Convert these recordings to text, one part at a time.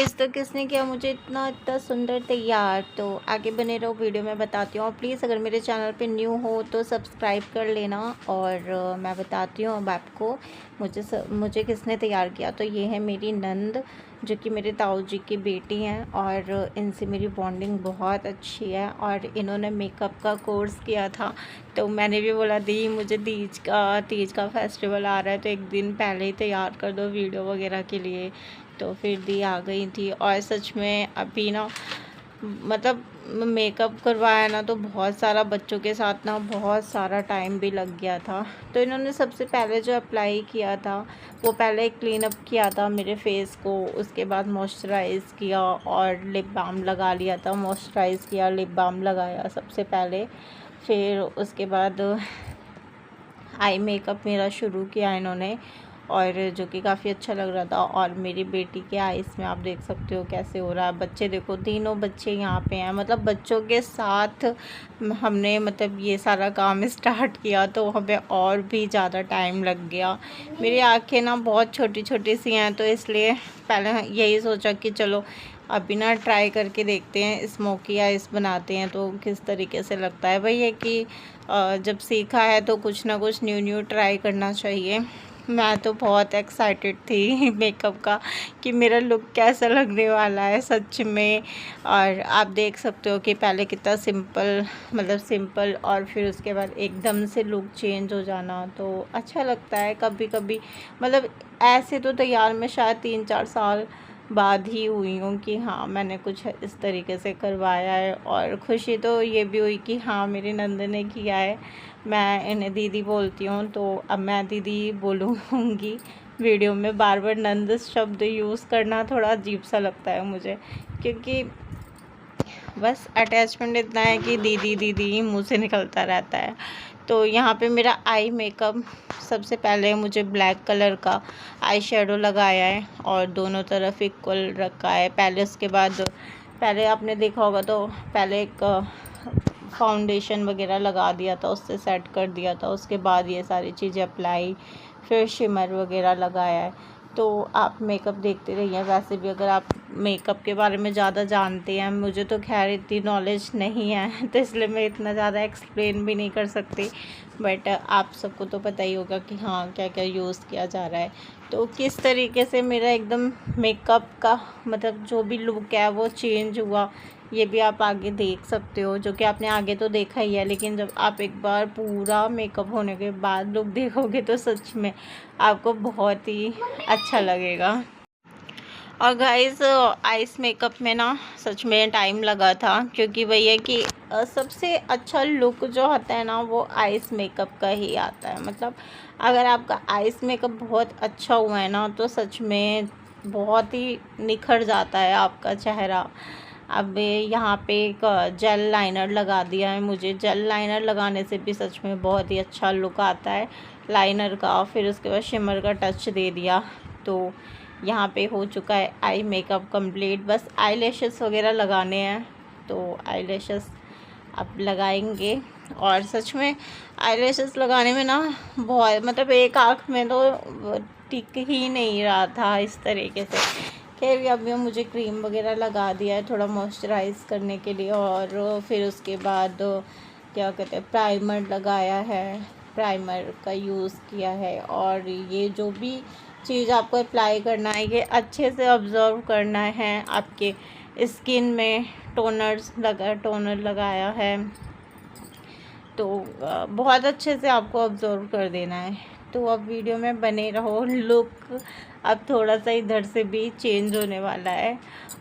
Guys, तो किसने किया मुझे इतना इतना सुंदर तैयार। तो आगे बने रहो, वीडियो में बताती हूँ। और प्लीज़ अगर मेरे चैनल पे न्यू हो तो सब्सक्राइब कर लेना। और मैं बताती हूँ अब आपको मुझे किसने तैयार किया। तो ये है मेरी नंद, जो कि मेरे ताऊ जी की बेटी हैं, और इनसे मेरी बॉन्डिंग बहुत अच्छी है। और इन्होंने मेकअप का कोर्स किया था, तो मैंने भी बोला दी मुझे तीज का फेस्टिवल आ रहा है, तो एक दिन पहले ही तैयार कर दो वीडियो वगैरह के लिए। तो फिर दी आ गई थी। और सच में अभी ना, मतलब मेकअप करवाया ना, तो बहुत सारा बच्चों के साथ ना बहुत सारा टाइम भी लग गया था। तो इन्होंने सबसे पहले जो अप्लाई किया था, वो पहले क्लीन अप किया था मेरे फेस को, उसके बाद मॉइस्चराइज़ किया और लिप बाम लगा लिया था। मॉइस्चराइज़ किया, लिप बाम लगाया सबसे पहले, फिर उसके बाद आई मेकअप मेरा शुरू किया इन्होंने, और जो कि काफ़ी अच्छा लग रहा था। और मेरी बेटी के आइस में आप देख सकते हो कैसे हो रहा है। बच्चे देखो, तीनों बच्चे यहाँ पे हैं। मतलब बच्चों के साथ हमने मतलब ये सारा काम स्टार्ट किया, तो हमें और भी ज़्यादा टाइम लग गया। मेरी आंखें ना बहुत छोटी छोटी सी हैं, तो इसलिए पहले यही सोचा कि चलो अभी ना ट्राई करके देखते हैं, स्मोकी आइस बनाते हैं तो किस तरीके से लगता है। वही है कि जब सीखा है तो कुछ ना कुछ न्यू न्यू ट्राई करना चाहिए। मैं तो बहुत एक्साइटेड थी मेकअप का, कि मेरा लुक कैसा लगने वाला है सच में। और आप देख सकते हो कि पहले कितना सिंपल, मतलब सिंपल, और फिर उसके बाद एकदम से लुक चेंज हो जाना तो अच्छा लगता है कभी कभी। मतलब ऐसे तो तैयार में शायद 3-4 साल बाद ही हुई हूँ कि हाँ मैंने कुछ इस तरीके से करवाया है। और खुशी तो ये भी हुई कि हाँ मेरी नंद ने किया है। मैं इन्हें दीदी बोलती हूँ, तो अब मैं दीदी बोलूँगी वीडियो में। बार बार नंद शब्द यूज़ करना थोड़ा अजीब सा लगता है मुझे, क्योंकि बस अटैचमेंट इतना है कि दीदी दीदी मुँह से निकलता रहता है। तो यहाँ पे मेरा आई मेकअप, सबसे पहले मुझे ब्लैक कलर का आई शेडो लगाया है और दोनों तरफ इक्वल रखा है पहले। उसके बाद पहले आपने देखा होगा तो पहले एक फाउंडेशन वगैरह लगा दिया था, उससे सेट कर दिया था। उसके बाद ये सारी चीज़ें अप्लाई, फिर शिमर वगैरह लगाया है। तो आप मेकअप देखते रहिए। वैसे भी अगर आप मेकअप के बारे में ज़्यादा जानते हैं, मुझे तो खैर इतनी नॉलेज नहीं है तो इसलिए मैं इतना ज़्यादा एक्सप्लेन भी नहीं कर सकती। बट आप सबको तो पता ही होगा कि हाँ क्या क्या यूज़ किया जा रहा है। तो किस तरीके से मेरा एकदम मेकअप का मतलब जो भी लुक है वो चेंज हुआ, ये भी आप आगे देख सकते हो। जो कि आपने आगे तो देखा ही है, लेकिन जब आप एक बार पूरा मेकअप होने के बाद लुक देखोगे तो सच में आपको बहुत ही अच्छा लगेगा। और गाइस, आइस मेकअप में ना सच में टाइम लगा था, क्योंकि वही है कि सबसे अच्छा लुक जो आता है ना, वो आइस मेकअप का ही आता है। मतलब अगर आपका आइस मेकअप बहुत अच्छा हुआ है ना, तो सच में बहुत ही निखर जाता है आपका चेहरा। अब यहाँ पे एक जेल लाइनर लगा दिया है। मुझे जेल लाइनर लगाने से भी सच में बहुत ही अच्छा लुक आता है लाइनर का। फिर उसके बाद शिमर का टच दे दिया, तो यहाँ पे हो चुका है आई मेकअप कंप्लीट। बस आई लैशेस वगैरह लगाने हैं, तो आई लैशेस अब लगाएंगे। और सच में आई लैशेस लगाने में ना बहुत, मतलब एक आँख में तो टिक ही नहीं रहा था इस तरीके से। खैर अभी मुझे क्रीम वगैरह लगा दिया है थोड़ा मॉइस्चराइज़ करने के लिए। और फिर उसके बाद क्या कहते हैं, प्राइमर लगाया है, प्राइमर का यूज़ किया है। और ये जो भी चीज़ आपको अप्लाई करना है, ये अच्छे से ऑब्ज़र्व करना है आपके स्किन में। टोनर लगाया है, तो बहुत अच्छे से आपको ऑब्ज़र्व कर देना है। तो अब वीडियो में बने रहो। लुक अब थोड़ा सा इधर से भी चेंज होने वाला है।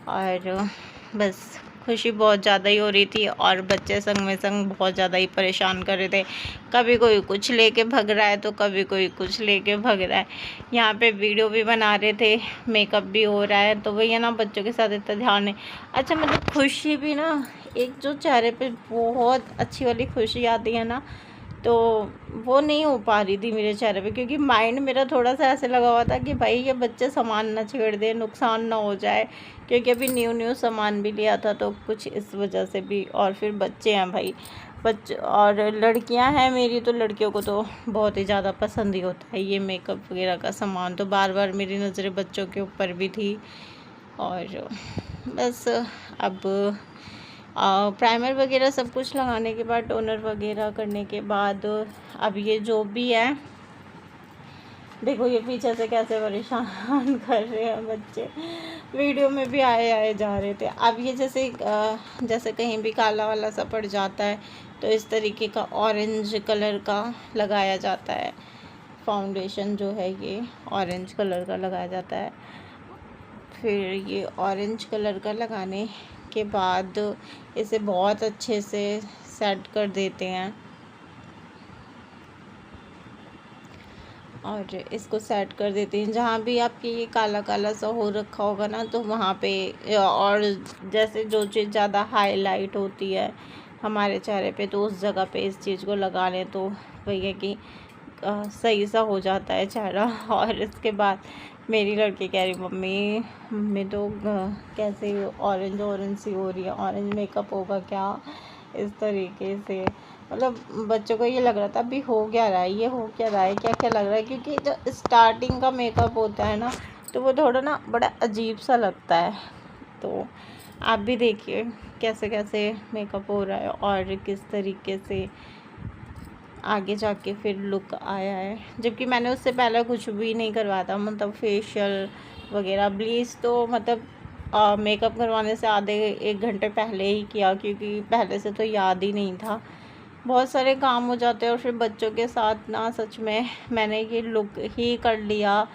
और बस खुशी बहुत ज़्यादा ही हो रही थी, और बच्चे संग में संग बहुत ज़्यादा ही परेशान कर रहे थे। कभी कोई कुछ लेके भग रहा है, तो कभी कोई कुछ लेके भग रहा है। यहाँ पे वीडियो भी बना रहे थे, मेकअप भी हो रहा है, तो वही है ना, बच्चों के साथ इतना ध्यान है। अच्छा, मतलब खुशी भी ना, एक जो चेहरे पे बहुत अच्छी वाली खुशी आती है ना, तो वो नहीं हो पा रही थी मेरे चेहरे पे, क्योंकि माइंड मेरा थोड़ा सा ऐसे लगा हुआ था कि भाई ये बच्चे सामान ना छेड़ दें, नुकसान ना हो जाए, क्योंकि अभी न्यू न्यू सामान भी लिया था, तो कुछ इस वजह से भी। और फिर बच्चे हैं भाई, बच्चे और लड़कियां हैं मेरी, तो लड़कियों को तो बहुत ही ज़्यादा पसंद ही होता है ये मेकअप वगैरह का सामान। तो बार बार मेरी नज़रें बच्चों के ऊपर भी थी, और बस अब प्राइमर वगैरह सब कुछ लगाने के बाद, टोनर वगैरह करने के बाद, अब ये जो भी है, देखो ये पीछे से कैसे परेशान कर रहे हैं बच्चे, वीडियो में भी आए आए जा रहे थे। अब ये जैसे कहीं भी काला वाला सा पड़ जाता है तो इस तरीके का ऑरेंज कलर का लगाया जाता है। फाउंडेशन जो है ये ऑरेंज कलर का लगाया जाता है। फिर ये ऑरेंज कलर का लगाने के बाद इसे बहुत अच्छे से सेट कर देते हैं और इसको सेट कर देते हैं। जहाँ भी आपके ये काला काला सा हो रखा होगा ना, तो वहाँ पे, और जैसे जो चीज़ ज़्यादा हाईलाइट होती है हमारे चेहरे पे, तो उस जगह पे इस चीज़ को लगा लें तो भैया कि सही सा हो जाता है चेहरा। और इसके बाद मेरी लड़की कह रही, मम्मी मम्मी तो कैसे ऑरेंज ऑरेंज सी हो रही है, ऑरेंज मेकअप होगा क्या, इस तरीके से। मतलब बच्चों को ये लग रहा था अभी हो क्या रहा है, ये हो क्या रहा है, क्या क्या लग रहा है, क्योंकि जो स्टार्टिंग का मेकअप होता है ना, तो वो थोड़ा ना बड़ा अजीब सा लगता है। तो आप भी देखिए कैसे कैसे मेकअप हो रहा है और किस तरीके से आगे जाके फिर लुक आया है। जबकि मैंने उससे पहले कुछ भी नहीं करवाया था, मतलब फेशियल वगैरह, ब्लीच तो मतलब मेकअप करवाने से आधे 1 घंटे पहले ही किया, क्योंकि पहले से तो याद ही नहीं था, बहुत सारे काम हो जाते हैं। और फिर बच्चों के साथ ना सच में मैंने ये लुक ही कर लिया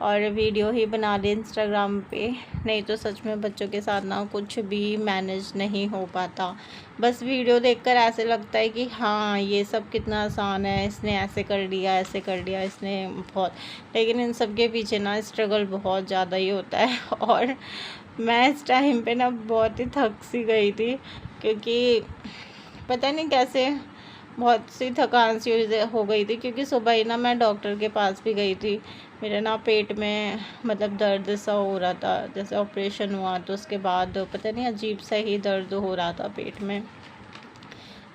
और वीडियो ही बना ली इंस्टाग्राम पे, नहीं तो सच में बच्चों के साथ ना कुछ भी मैनेज नहीं हो पाता। बस वीडियो देखकर ऐसे लगता है कि हाँ ये सब कितना आसान है, इसने ऐसे कर लिया, ऐसे कर लिया इसने, बहुत। लेकिन इन सब के पीछे ना स्ट्रगल बहुत ज़्यादा ही होता है। और मैं इस टाइम पे ना बहुत ही थक सी गई थी, क्योंकि पता नहीं कैसे बहुत सी थकान सी हो गई थी। क्योंकि सुबह ही ना मैं डॉक्टर के पास भी गई थी, मेरे ना पेट में मतलब दर्द सा हो रहा था, जैसे ऑपरेशन हुआ तो उसके बाद पता नहीं अजीब सा ही दर्द हो रहा था पेट में,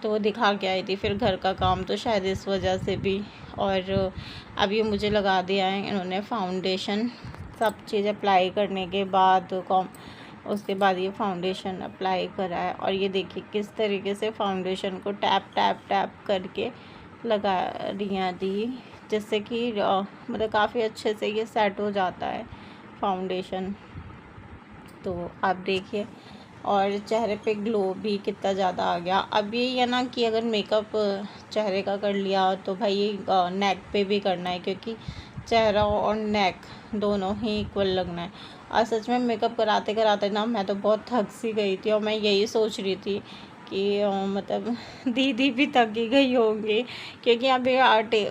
तो वो दिखा के आई थी। फिर घर का काम तो शायद इस वजह से भी। और अब ये मुझे लगा दिया है इन्होंने फाउंडेशन, सब चीज़ अप्लाई करने के बाद उसके बाद ये फाउंडेशन अप्लाई करा है। और ये देखिए किस तरीके से फाउंडेशन को टैप टैप टैप करके लगा रही हैं दी, जिससे कि मतलब काफ़ी अच्छे से ये सेट हो जाता है फाउंडेशन। तो आप देखिए, और चेहरे पे ग्लो भी कितना ज़्यादा आ गया। अब ये है ना कि अगर मेकअप चेहरे का कर लिया तो भाई नेक पे भी करना है, क्योंकि चेहरा और नेक दोनों ही इक्वल लगना है। और सच में मेकअप कराते कराते ना मैं तो बहुत थक सी गई थी, और मैं यही सोच रही थी कि मतलब दीदी भी थक ही गई होंगी, क्योंकि यहाँ पे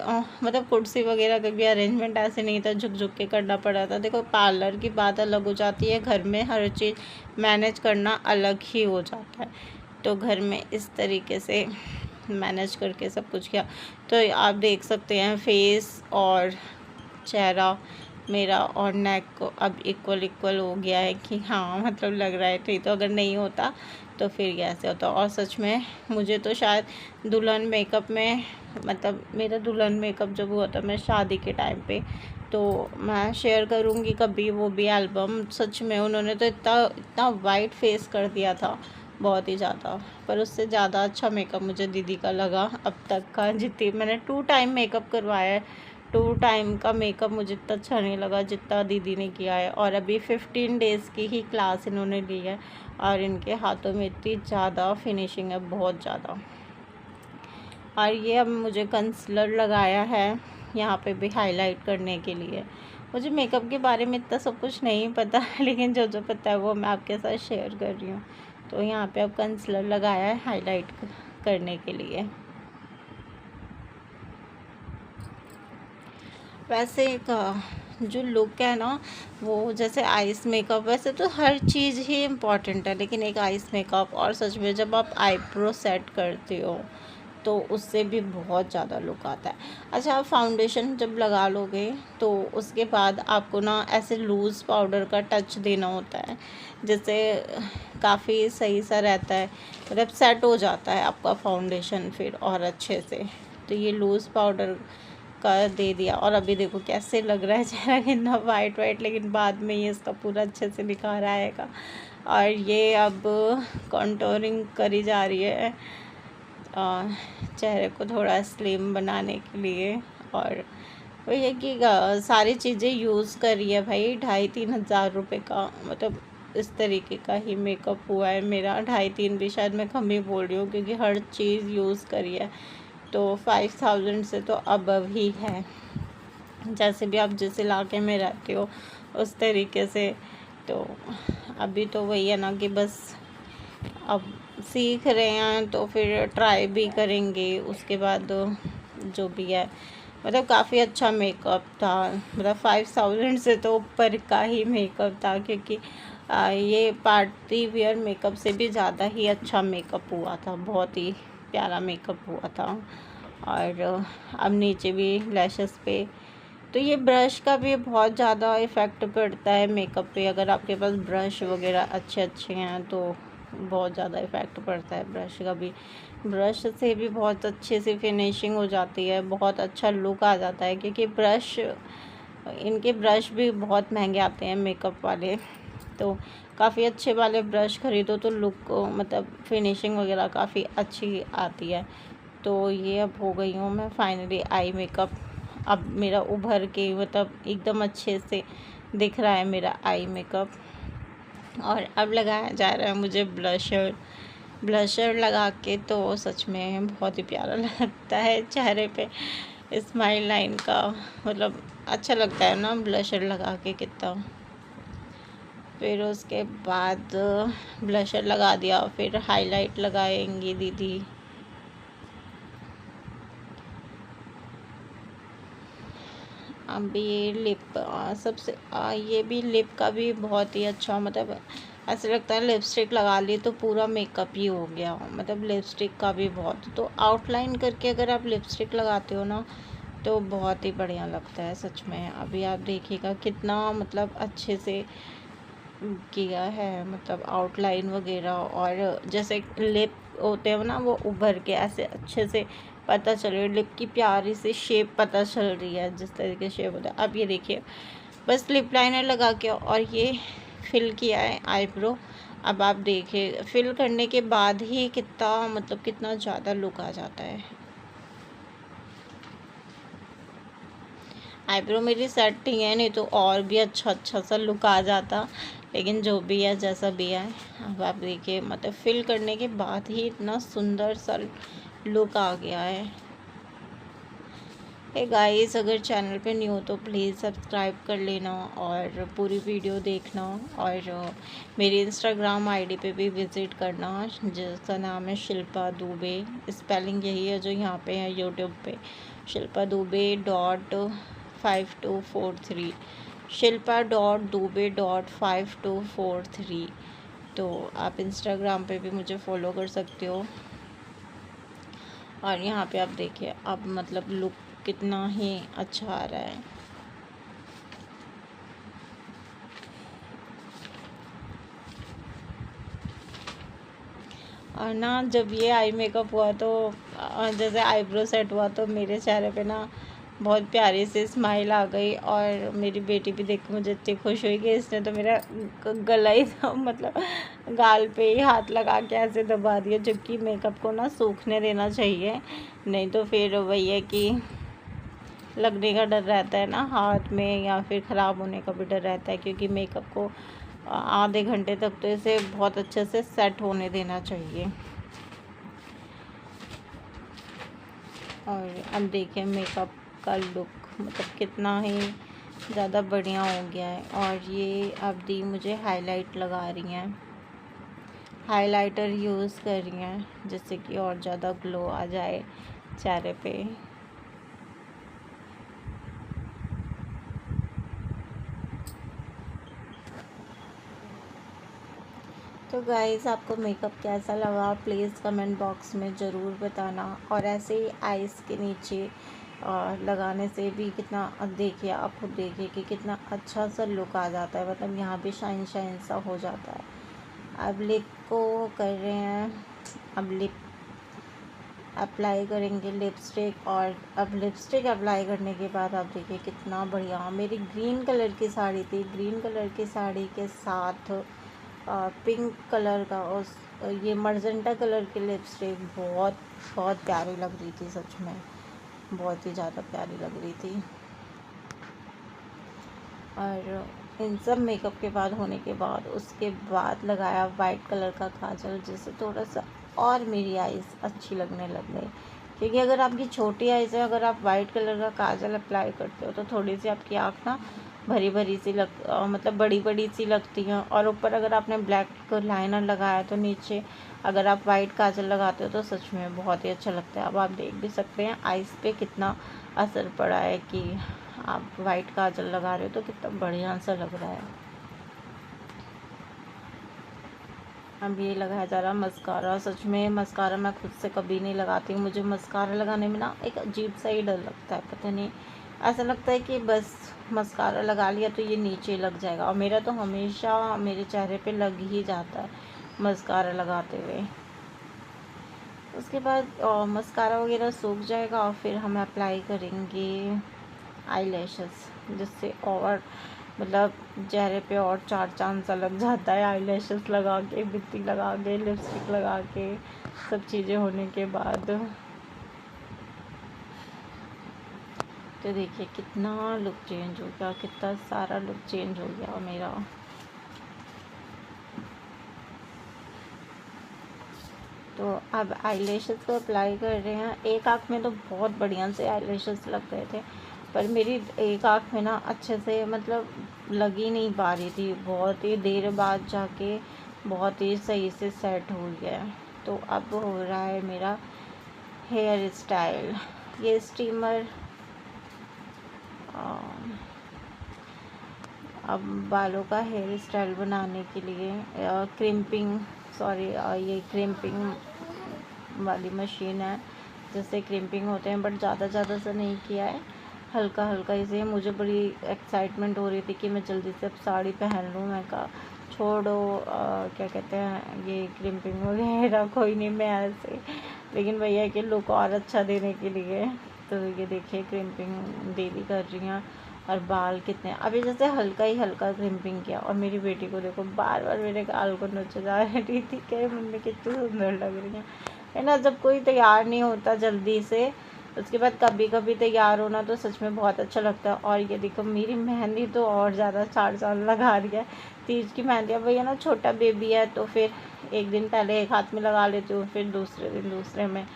मतलब कुर्सी वगैरह का भी अरेंजमेंट ऐसे नहीं था, झुक झुक के करना पड़ा था। देखो पार्लर की बात अलग हो जाती है, घर में हर चीज़ मैनेज करना अलग ही हो जाता है। तो घर में इस तरीके से मैनेज करके सब कुछ किया। तो आप देख सकते हैं फेस और चेहरा मेरा और नेक को अब इक्वल इक्वल हो गया है, कि हाँ मतलब लग रहा है। ठीक, तो अगर नहीं होता तो फिर कैसे होता। और सच में मुझे तो शायद दुल्हन मेकअप में, मतलब मेरा दुल्हन मेकअप जब हुआ था मैं शादी के टाइम पे, तो मैं शेयर करूँगी कभी वो भी एल्बम। सच में उन्होंने तो इतना इतना वाइट फेस कर दिया था, बहुत ही ज़्यादा। पर उससे ज़्यादा अच्छा मेकअप मुझे दीदी का लगा अब तक का, जितनी मैंने 2 टाइम मेकअप करवाया है, 2 टाइम का मेकअप मुझे इतना अच्छा नहीं लगा जितना दीदी ने किया है। और अभी 15 डेज़ की ही क्लास इन्होंने ली है, और इनके हाथों में इतनी ज़्यादा फिनिशिंग है, बहुत ज़्यादा। और ये अब मुझे कंसीलर लगाया है यहाँ पे भी हाईलाइट करने के लिए। मुझे मेकअप के बारे में इतना सब कुछ नहीं पता, लेकिन जो जो पता है वो मैं आपके साथ शेयर कर रही हूँ। तो यहाँ पे अब कंसीलर लगाया है हाईलाइट करने के लिए। वैसे जो लुक है ना, वो जैसे आइस मेकअप, वैसे तो हर चीज़ ही इम्पॉर्टेंट है, लेकिन एक आइस मेकअप, और सच में जब आप आईब्रो सेट करते हो तो उससे भी बहुत ज़्यादा लुक आता है। अच्छा, आप फाउंडेशन जब लगा लोगे तो उसके बाद आपको ना ऐसे लूज़ पाउडर का टच देना होता है, जिससे काफ़ी सही सा रहता है, मतलब सेट हो जाता है आपका फाउंडेशन फिर और अच्छे से। तो ये लूज़ पाउडर का दे दिया। और अभी देखो कैसे लग रहा है चेहरा, कितना वाइट वाइट, लेकिन बाद में ये इसका पूरा अच्छे से निखार आएगा। और ये अब कॉन्टोरिंग करी जा रही है चेहरे को थोड़ा स्लिम बनाने के लिए। और वो ये कि सारी चीज़ें यूज़ करी है भाई, 2,500-3,000 रुपये का, मतलब इस तरीके का ही मेकअप हुआ है मेरा। 2,500-3 भी शायद मैं कम ही बोल रही हूँ, क्योंकि हर चीज़ यूज़ करी है। तो 5,000 से तो अबव ही है, जैसे भी आप जिस इलाके में रहते हो उस तरीके से। तो अभी तो वही है ना कि बस अब सीख रहे हैं, तो फिर ट्राई भी करेंगे उसके बाद जो भी है। मतलब काफ़ी अच्छा मेकअप था, मतलब 5,000 से तो ऊपर का ही मेकअप था, क्योंकि ये पार्टी वियर मेकअप से भी ज़्यादा ही अच्छा मेकअप हुआ था, बहुत ही प्यारा मेकअप हुआ था। और अब नीचे भी लैशेस पे, तो ये ब्रश का भी बहुत ज़्यादा इफ़ेक्ट पड़ता है मेकअप पे। अगर आपके पास ब्रश वगैरह अच्छे अच्छे हैं तो बहुत ज़्यादा इफ़ेक्ट पड़ता है ब्रश का भी। ब्रश से भी बहुत अच्छे से फिनिशिंग हो जाती है, बहुत अच्छा लुक आ जाता है, क्योंकि इनके ब्रश भी बहुत महंगे आते हैं मेकअप वाले। तो काफ़ी अच्छे वाले ब्रश खरीदो तो लुक मतलब फिनिशिंग वगैरह काफ़ी अच्छी आती है। तो ये अब हो गई हूँ मैं फाइनली आई मेकअप। अब मेरा उभर के मतलब एकदम अच्छे से दिख रहा है मेरा आई मेकअप। और अब लगाया जा रहा है मुझे ब्लशर लगा के, तो सच में बहुत ही प्यारा लगता है चेहरे पे स्माइल लाइन का, मतलब अच्छा लगता है ना ब्लशर लगा के कितना। फिर उसके बाद ब्लशर लगा दिया, फिर हाईलाइट लगाएंगी दीदी। अभी ये लिप सबसे ये भी लिप का भी बहुत ही अच्छा, मतलब ऐसा लगता है लिपस्टिक लगा ली तो पूरा मेकअप ही हो गया, मतलब लिपस्टिक का भी बहुत। तो आउटलाइन करके अगर आप लिपस्टिक लगाते हो ना तो बहुत ही बढ़िया लगता है सच में। अभी आप देखिएगा कितना मतलब अच्छे से किया है, मतलब आउटलाइन वगैरह। और जैसे लिप होते हैं ना वो उभर के ऐसे अच्छे से पता चल रही है, लिप की प्यारी सी शेप पता चल रही है, जिस तरीके से शेप होता है। अब ये देखिए बस लिप लाइनर लगा के और ये फिल किया है आईब्रो। अब आप देखिए फिल करने के बाद ही कितना मतलब कितना ज़्यादा लुक आ जाता है। आईब्रो मेरी सेटिंग है, नहीं तो और भी अच्छा सा लुक आ जाता, लेकिन जो भी है जैसा भी है। अब आप देखिए मतलब फिल करने के बाद ही इतना सुंदर सा लुक आ गया है। हे गाइस, अगर चैनल पे न्यू हो तो प्लीज़ सब्सक्राइब कर लेना और पूरी वीडियो देखना। और मेरी इंस्टाग्राम आईडी पे भी विज़िट करना, जिसका नाम है शिल्पा दुबे। स्पेलिंग यही है जो यहाँ पे है यूट्यूब पे, शिल्पा दुबे .5243, शिल्पा.दुबे.5243। तो आप इंस्टाग्राम पे भी मुझे फॉलो कर सकते हो। और यहाँ पे आप देखिए अब मतलब लुक कितना ही अच्छा आ रहा है। और ना जब ये आई मेकअप हुआ तो जैसे आईब्रो सेट हुआ तो मेरे चेहरे पे ना बहुत प्यारी सी स्माइल आ गई। और मेरी बेटी भी देख के मुझे इतनी खुश हुई कि इसने तो मेरा गला ही मतलब गाल पे ही हाथ लगा के ऐसे दबा दिया, जबकि मेकअप को ना सूखने देना चाहिए, नहीं तो फिर वही है कि लगने का डर रहता है ना हाथ में, या फिर ख़राब होने का भी डर रहता है, क्योंकि मेकअप को आधे घंटे तक तो इसे बहुत अच्छे से सेट होने देना चाहिए। और अब देखिए मेकअप का लुक मतलब कितना ही ज़्यादा बढ़िया हो गया है। और ये अब दी मुझे हाईलाइट लगा रही हैं, हाइलाइटर यूज़ कर रही हैं, जिससे कि और ज़्यादा ग्लो आ जाए चेहरे पे। तो गाइज़, आपको मेकअप कैसा लगा प्लीज़ कमेंट बॉक्स में ज़रूर बताना। और ऐसे ही आइज़ के नीचे लगाने से भी कितना, अब देखिए आप खुद देखिए कि कितना अच्छा सा लुक आ जाता है, मतलब यहाँ भी शाइन शाइन सा हो जाता है। अब लिप को कर रहे हैं, अब लिप अप्लाई करेंगे लिपस्टिक। और अब लिपस्टिक अप्लाई करने के बाद आप देखिए कितना बढ़िया, मेरी ग्रीन कलर की साड़ी थी, ग्रीन कलर की साड़ी के साथ पिंक कलर का उस ये मर्जेंटा कलर की लिपस्टिक बहुत बहुत प्यारी लग रही थी, सच में बहुत ही ज़्यादा प्यारी लग रही थी। और इन सब मेकअप के बाद होने के बाद उसके बाद लगाया वाइट कलर का काजल, जिससे थोड़ा सा और मेरी आइज़ अच्छी लगने लग गई। क्योंकि अगर आपकी छोटी आइज़ है, अगर आप वाइट कलर का काजल अप्लाई करते हो तो थोड़ी सी आपकी आँख ना भरी भरी सी मतलब बड़ी बड़ी सी लगती हैं। और ऊपर अगर आपने ब्लैक लाइनर लगाया तो नीचे अगर आप वाइट काजल लगाते हो तो सच में बहुत ही अच्छा लगता है। अब आप देख भी सकते हैं आइज़ पे कितना असर पड़ा है कि आप वाइट काजल लगा रहे हो तो कितना बढ़िया सा लग रहा है। अब ये लगाया जा रहा है मस्कारा। सच में मस्कारा मैं खुद से कभी नहीं लगाती हूँ, मुझे मस्कारा लगाने में ना एक अजीब सा ही डर लगता है, पता नहीं ऐसा लगता है कि बस मस्कारा लगा लिया तो ये नीचे लग जाएगा। और मेरा तो हमेशा मेरे चेहरे पे लग ही जाता है मस्कारा लगाते हुए। उसके बाद मस्कारा वगैरह सूख जाएगा और फिर हम अप्लाई करेंगे आईलैशेस, जिससे और मतलब चेहरे पे और चार चांद सा लग जाता है। आईलैशेस लगा के, बिंदी लगा के, लिपस्टिक लगा के, सब चीज़ें होने के बाद तो देखिए कितना लुक चेंज हो गया, कितना सारा लुक चेंज हो गया मेरा। तो अब आईलैशेस को अप्लाई कर रहे हैं। एक आँख में तो बहुत बढ़िया से आईलैशेस लग गए थे, पर मेरी एक आँख में ना अच्छे से मतलब लग ही नहीं पा रही थी, बहुत ही देर बाद जाके बहुत ही सही से सेट हो गया। तो अब हो रहा है मेरा हेयर स्टाइल। ये स्टीमर अब बालों का हेयर स्टाइल बनाने के लिए ये क्रिम्पिंग वाली मशीन है, जिससे क्रिम्पिंग होते हैं, बट ज़्यादा से नहीं किया है, हल्का हल्का इसे। मुझे बड़ी एक्साइटमेंट हो रही थी कि मैं जल्दी से अब साड़ी पहन लूँ। मैं कहा छोड़ो क्या कहते हैं ये क्रिम्पिंग वगैरह, कोई नहीं, मैं ऐसे, लेकिन भैया के लुक और अच्छा देने के लिए तो ये देखिए क्रिम्पिंग दीदी कर रही हैं। और बाल कितने अभी जैसे हल्का क्रिम्पिंग किया, और मेरी बेटी को देखो बार बार मेरे गाल को नोचे जा रही थी कि मम्मी कितनी सुंदर लग रही है ना। जब कोई तैयार नहीं होता जल्दी से, उसके बाद कभी कभी तैयार होना तो सच में बहुत अच्छा लगता है। और ये देखो मेरी मेहंदी तो और ज़्यादा 4 साल लगा रही है। तीज की मेहंदी, अब भैया ना छोटा बेबी है तो फिर एक दिन पहले एक हाथ में लगा लेती हूँ, फिर दूसरे दिन दूसरे में।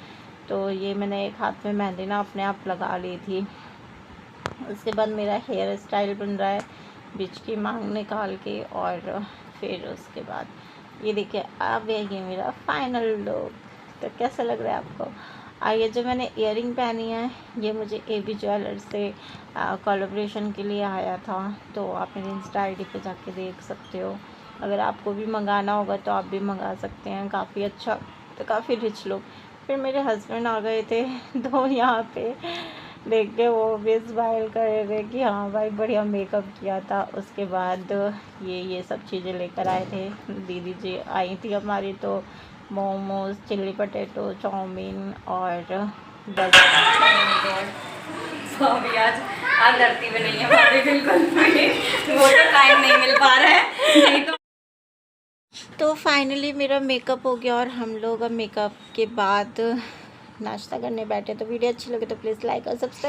तो ये मैंने एक हाथ में मेहंदी ना अपने आप लगा ली थी। उसके बाद मेरा हेयर स्टाइल बन रहा है बीच की मांग निकाल के। और फिर उसके बाद ये देखिए अब ये मेरा फाइनल लुक। तो कैसा लग रहा है आपको? ये जो मैंने इयररिंग पहनी है ये मुझे AB ज्वेलर्स से कोलैबोरेशन के लिए आया था, तो आप मेरे इंस्टा ID पे जाके देख सकते हो। अगर आपको भी मंगाना होगा तो आप भी मंगा सकते हैं। काफ़ी अच्छा, तो काफ़ी रिच लुक। फिर मेरे हस्बैंड आ गए थे तो यहाँ पे देख के वो भी स्माइल कर रहे थे कि हाँ भाई बढ़िया मेकअप किया था। उसके बाद ये सब चीज़ें लेकर आए थे, दीदी जी आई थी हमारी, तो मोमोज, चिल्ली पटेटो, चाउमीन और अभी आज धरती में नहीं है हमारे बिल्कुल भी, वो तो टाइम नहीं मिल पा रहा है, नहीं तो फाइनली मेरा मेकअप हो गया और हम लोग अब मेकअप के बाद नाश्ता करने बैठे। तो वीडियो अच्छी लगे तो प्लीज़ लाइक और सब्सक्राइब।